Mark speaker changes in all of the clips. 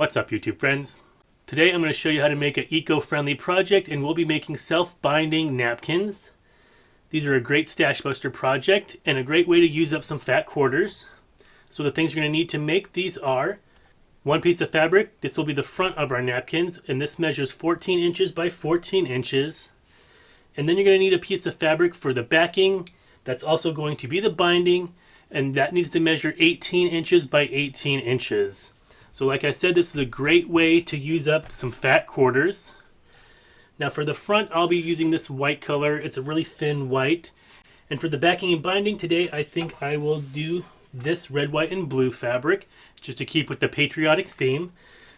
Speaker 1: What's up, YouTube friends? Today I'm going to show you how to make an eco-friendly project, and we'll be making self-binding napkins. These are a great stash buster project and a great way to use up some fat quarters. So the things you're going to need to make these are one piece of fabric. This will be the front of our napkins, and this measures 14 inches by 14 inches. And then you're going to need a piece of fabric for the backing. That's also going to be the binding, and that needs to measure 18 inches by 18 inches. So like I said, this is a great way to use up some fat quarters. Now for the front, I'll be using this white color. It's a really thin white. And for the backing and binding today, I think I will do this red, white, and blue fabric, just to keep with the patriotic theme.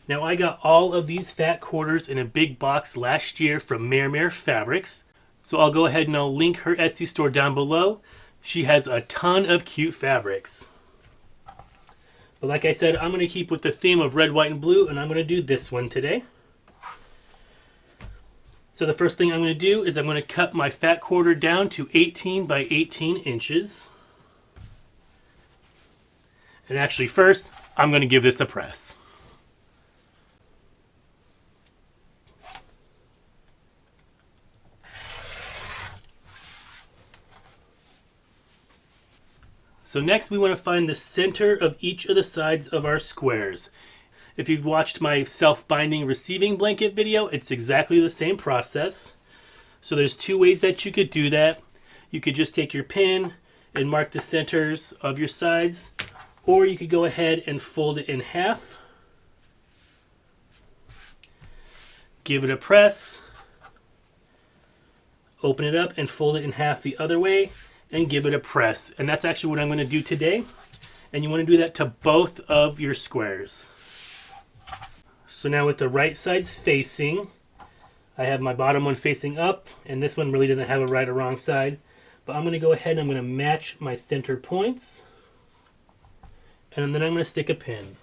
Speaker 1: Now I got all of these fat quarters in a big box last year from Mare Fabrics. So I'll go ahead and I'll link her Etsy store down below. She has a ton of cute fabrics. But like I said, I'm going to keep with the theme of red, white, and blue, and I'm going to do this one today. So the first thing I'm going to do is I'm going to cut my fat quarter down to 18 by 18 inches. And actually first, I'm going to give this a press. So next we want to find the center of each of the sides of our squares. If you've watched my self-binding receiving blanket video, it's exactly the same process. So there's two ways that you could do that. You could just take your pin and mark the centers of your sides, or you could go ahead and fold it in half. Give it a press. Open it up and fold it in half the other way, and give it a press. And that's actually what I'm going to do today. And you want to do that to both of your squares. So now with the right sides facing, I have my bottom one facing up, and this one really doesn't have a right or wrong side. But I'm going to go ahead and I'm going to match my center points. And then I'm going to stick a pin.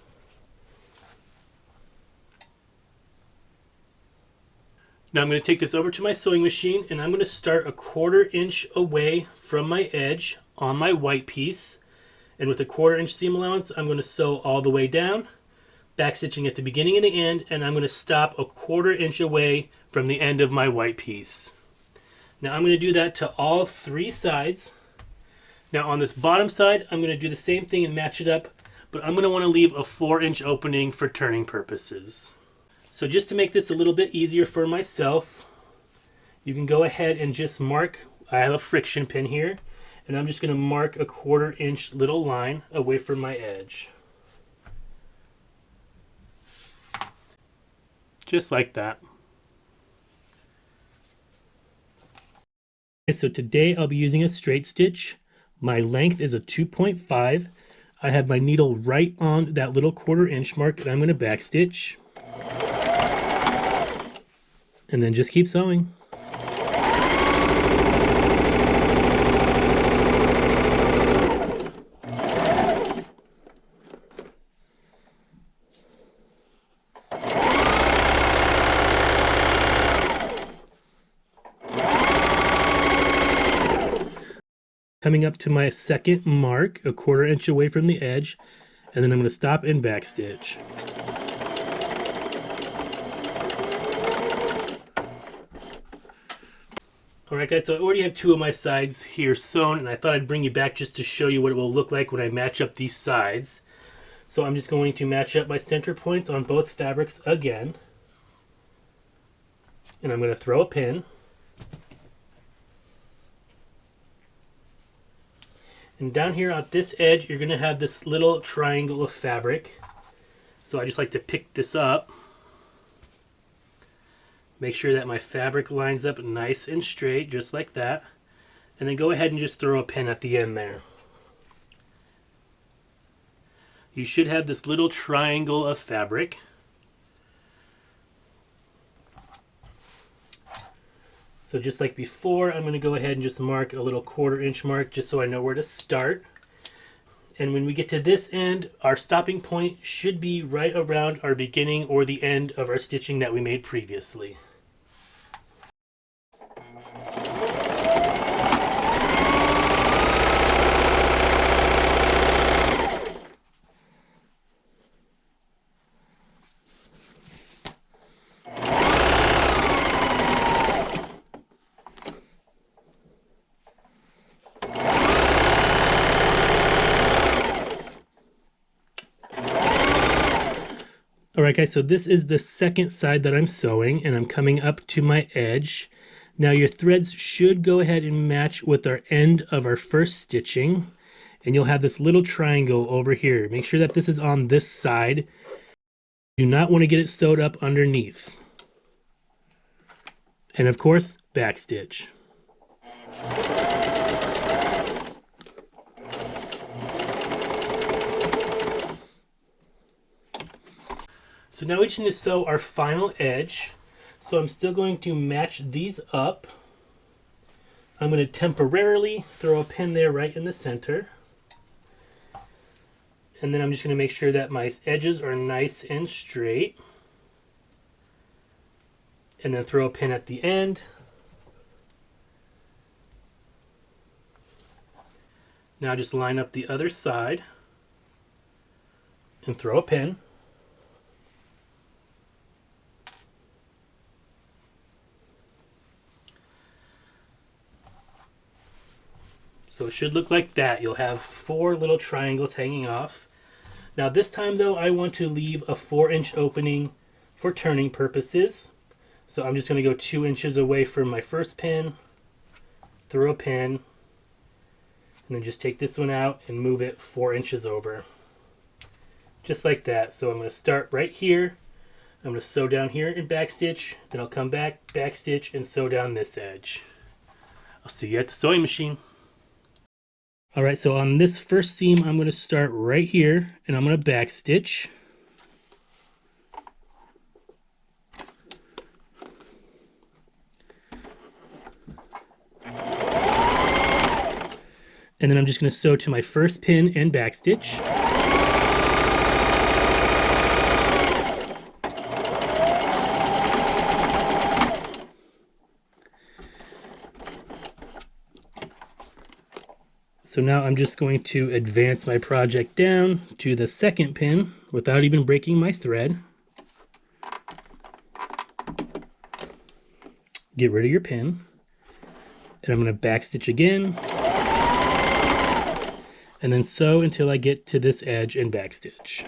Speaker 1: Now I'm going to take this over to my sewing machine, and I'm going to start a 1/4 inch away from my edge on my white piece. And with a 1/4 inch seam allowance, I'm going to sew all the way down, back stitching at the beginning and the end, and I'm going to stop a 1/4 inch away from the end of my white piece. Now I'm going to do that to all three sides. Now on this bottom side, I'm going to do the same thing and match it up, but I'm going to want to leave a 4-inch opening for turning purposes. So just to make this a little bit easier for myself, you can go ahead and just mark, I have a friction pin here, and I'm just going to mark a 1/4 inch little line away from my edge. Just like that. So today I'll be using a straight stitch. My length is a 2.5. I have my needle right on that little 1/4 inch mark, and I'm going to backstitch. And then just keep sewing. Coming up to my second mark, a 1/4 inch away from the edge, and then I'm going to stop and backstitch. Alright guys, so I already have two of my sides here sewn, and I thought I'd bring you back just to show you what it will look like when I match up these sides. So I'm just going to match up my center points on both fabrics again. And I'm going to throw a pin. And down here at this edge, you're going to have this little triangle of fabric. So I just like to pick this up. Make sure that my fabric lines up nice and straight, just like that. And then go ahead and just throw a pin at the end there. You should have this little triangle of fabric. So just like before, I'm going to go ahead and just mark a little 1/4 inch mark just so I know where to start. And when we get to this end, our stopping point should be right around our beginning or the end of our stitching that we made previously. Alright guys, so this is the second side that I'm sewing, and I'm coming up to my edge. Now your threads should go ahead and match with our end of our first stitching, and you'll have this little triangle over here. Make sure that this is on this side. Do not want to get it sewed up underneath. And of course, back stitch. So now we just need to sew our final edge. So I'm still going to match these up. I'm going to temporarily throw a pin there right in the center. And then I'm just going to make sure that my edges are nice and straight. And then throw a pin at the end. Now just line up the other side and throw a pin. So it should look like that. You'll have 4 little triangles hanging off. Now this time though, I want to leave a 4-inch opening for turning purposes. So I'm just going to go 2 inches away from my first pin, throw a pin, and then just take this one out and move it 4 inches over. Just like that. So I'm going to start right here. I'm going to sew down here and backstitch, then I'll come back, backstitch, and sew down this edge. I'll see you at the sewing machine. Alright, so on this first seam, I'm going to start right here, and I'm going to backstitch. And then I'm just going to sew to my first pin and backstitch. So now I'm just going to advance my project down to the second pin without even breaking my thread. Get rid of your pin. And I'm going to backstitch again. And then sew until I get to this edge and backstitch.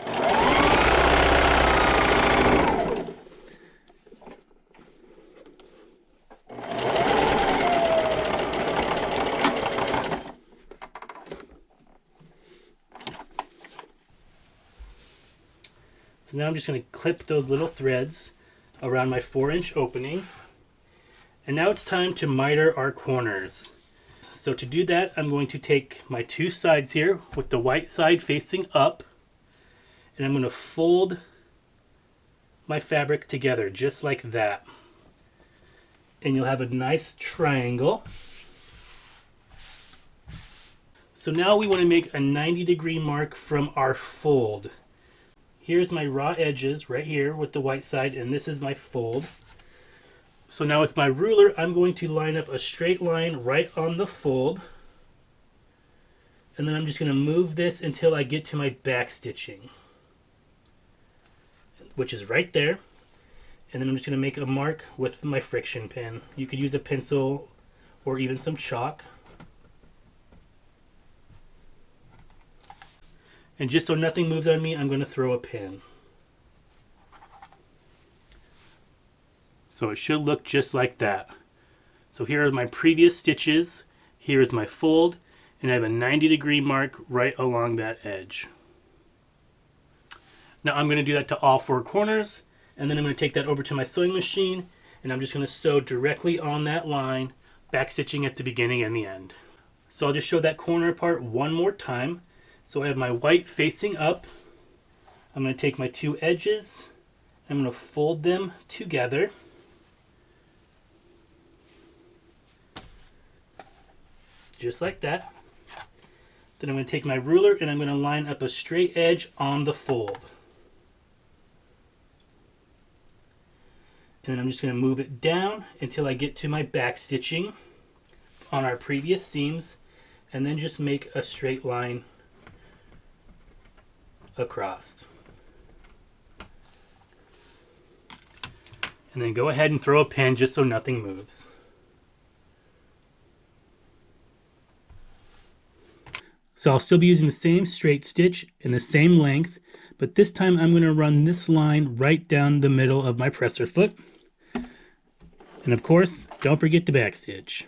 Speaker 1: So now I'm just going to clip those little threads around my 4-inch opening. And now it's time to miter our corners. So to do that, I'm going to take my 2 sides here with the white side facing up, and I'm going to fold my fabric together just like that. And you'll have a nice triangle. So now we want to make a 90-degree mark from our fold. Here's my raw edges right here with the white side, and this is my fold. So now with my ruler, I'm going to line up a straight line right on the fold. And then I'm just going to move this until I get to my back stitching, which is right there. And then I'm just going to make a mark with my friction pin. You could use a pencil or even some chalk. And just so nothing moves on me, I'm going to throw a pin. So it should look just like that. So here are my previous stitches. Here is my fold, and I have a 90-degree mark right along that edge. Now I'm going to do that to all 4 corners, and then I'm going to take that over to my sewing machine, and I'm just going to sew directly on that line, back stitching at the beginning and the end. So I'll just show that corner part one more time. So I have my white facing up. I'm going to take my 2 edges, I'm going to fold them together. Just like that. Then I'm going to take my ruler and I'm going to line up a straight edge on the fold. And then I'm just going to move it down until I get to my back stitching on our previous seams, and then just make a straight line across. And then go ahead and throw a pin just so nothing moves. So I'll still be using the same straight stitch and the same length, But this time I'm going to run this line right down the middle of my presser foot. And of course, don't forget to backstitch.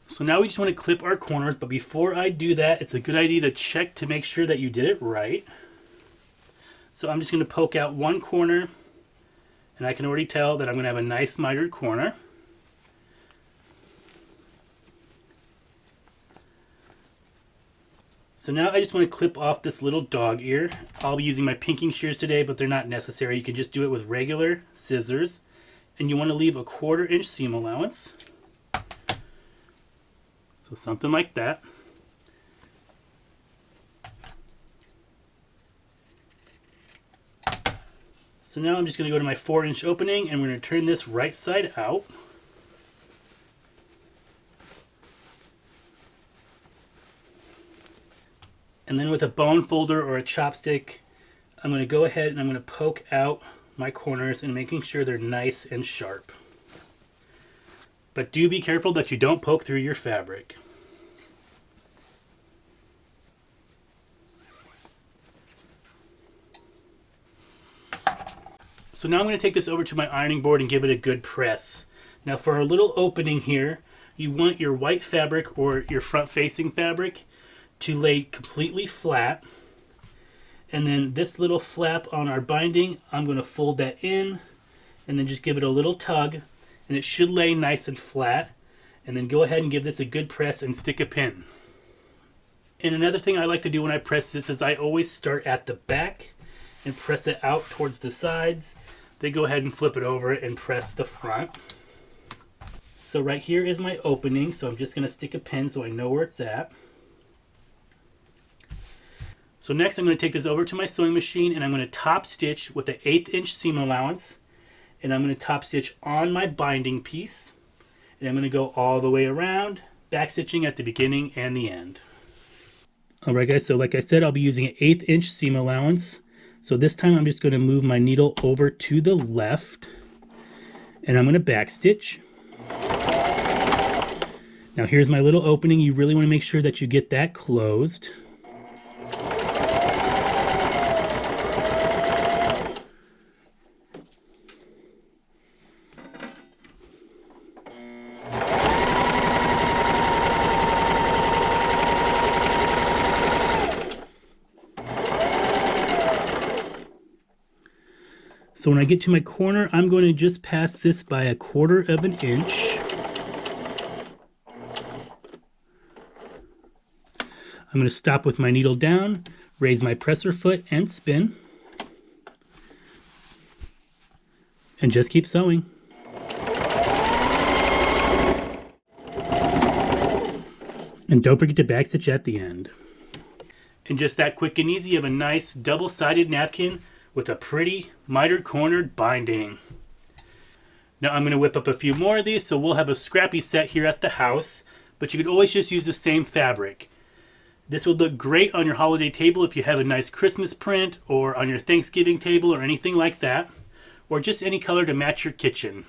Speaker 1: So now we just want to clip our corners, but before I do that, it's a good idea to check to make sure that you did it right. So I'm just going to poke out one corner, and I can already tell that I'm going to have a nice mitered corner. So now I just want to clip off this little dog ear. I'll be using my pinking shears today, but they're not necessary. You can just do it with regular scissors. And you want to leave a 1/4 inch seam allowance. So something like that. So now I'm just going to go to my 4-inch opening, and we're going to turn this right side out. And then with a bone folder or a chopstick, I'm going to go ahead and I'm going to poke out my corners and making sure they're nice and sharp. But do be careful that you don't poke through your fabric. So now I'm going to take this over to my ironing board and give it a good press. Now for our little opening here, you want your white fabric or your front facing fabric to lay completely flat. And then this little flap on our binding, I'm going to fold that in and then just give it a little tug, and it should lay nice and flat. And then go ahead and give this a good press and stick a pin. And another thing I like to do when I press this is I always start at the back and press it out towards the sides. Then go ahead and flip it over and press the front. So right here is my opening, so I'm just going to stick a pin so I know where it's at. So next I'm going to take this over to my sewing machine, and I'm going to top stitch with an 1/8 inch seam allowance. And I'm going to top stitch on my binding piece. And I'm going to go all the way around, back stitching at the beginning and the end. Alright guys, so like I said, I'll be using an 1/8 inch seam allowance. So this time I'm just going to move my needle over to the left, and I'm going to back stitch. Now here's my little opening. You really want to make sure that you get that closed. So when I get to my corner, I'm going to just pass this by a 1/4 inch. I'm going to stop with my needle down, raise my presser foot and spin. And just keep sewing. And don't forget to backstitch at the end. And just that quick and easy, you have a nice double-sided napkin with a pretty mitered cornered binding. Now I'm going to whip up a few more of these, so we'll have a Scrappy set here at the house, but you could always just use the same fabric. This would look great on your holiday table if you have a nice Christmas print, or on your Thanksgiving table or anything like that, or just any color to match your kitchen.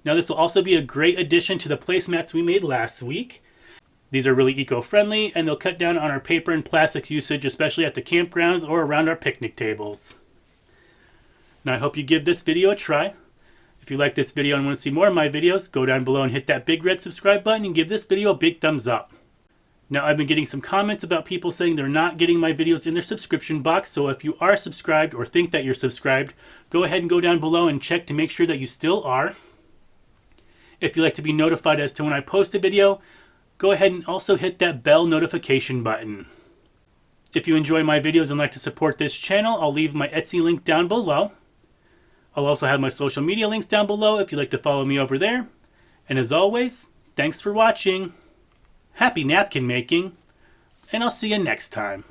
Speaker 1: Now this will also be a great addition to the placemats we made last week. These are really eco-friendly, and they'll cut down on our paper and plastic usage, especially at the campgrounds or around our picnic tables. Now I hope you give this video a try. If you like this video and want to see more of my videos, go down below and hit that big red subscribe button and give this video a big thumbs up. Now I've been getting some comments about people saying they're not getting my videos in their subscription box, so if you are subscribed or think that you're subscribed, go ahead and go down below and check to make sure that you still are. If you'd like to be notified as to when I post a video, go ahead and also hit that bell notification button. If you enjoy my videos and like to support this channel, I'll leave my Etsy link down below. I'll also have my social media links down below if you'd like to follow me over there. And as always, thanks for watching. Happy napkin making, and I'll see you next time.